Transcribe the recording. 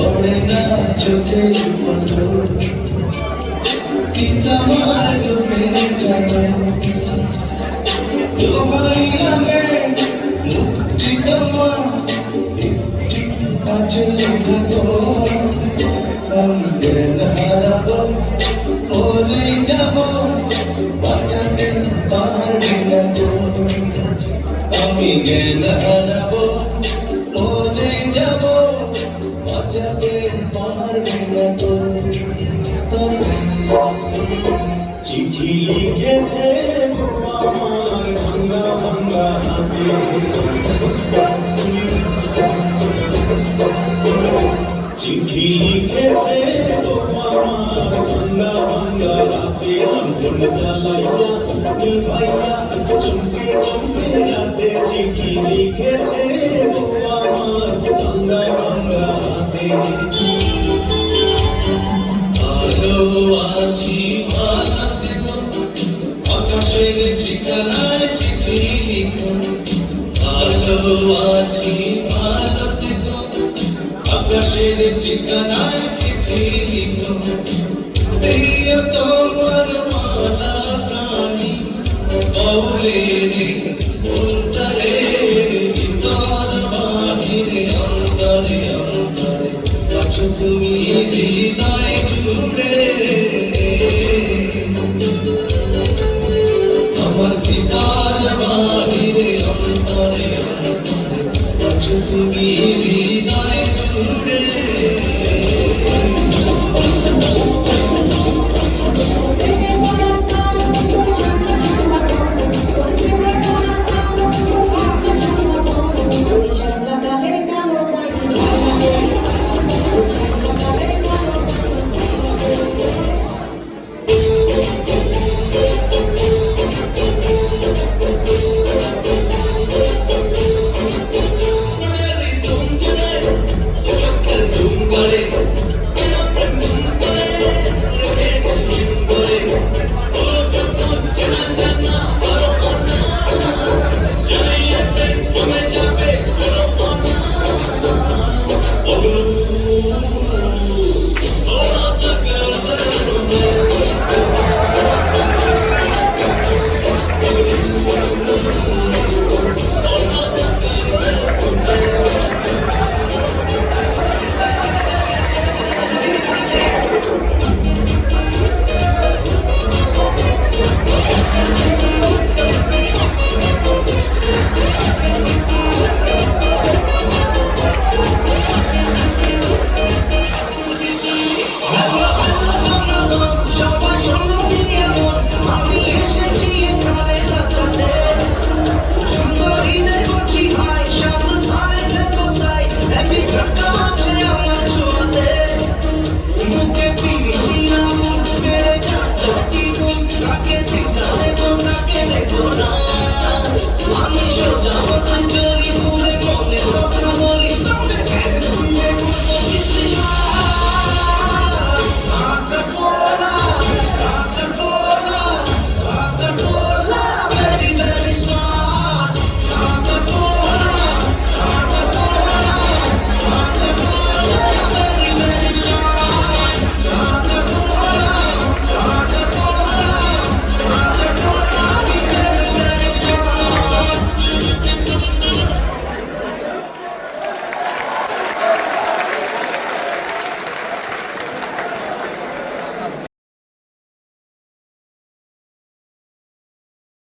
পড়ে না চোখে কি তোমার ডুবে যাবে তোমারই নামে মুক্তি তোমার আছে দেখো আমি জ্ঞান হারাবো পড়ে যাবো বাঁচাতে পারবি না তো আমি জ্ঞান হারাবো পড়ে যাবো বাঁচাতে পারবি না তো চিঠি লিখেছে আমার ভাঙ্গা ভাঙ্গা হাতে চিঠি লিখেছে আমার ভাঙ্গা ভাঙ্গা হাতে আগুন জ্বালাইয়া নিভাইয়া চমকে চমকে রাতে চিঠি লিখেছে আমার ভাঙ্গা ভাঙ্গা হাতে আলো আছি পালাতে আকাশের ঠিকানায় চিঠি লিখুন আলো আছি পালাতে আকাশের ঠিকানায় চিঠি লিখুন এই তোমার মালা প্রাণী কৌলেরি উল্টারে ভিতর বাহিরে অন্তরে অন্তরে আছো তুমি হৃদয়ে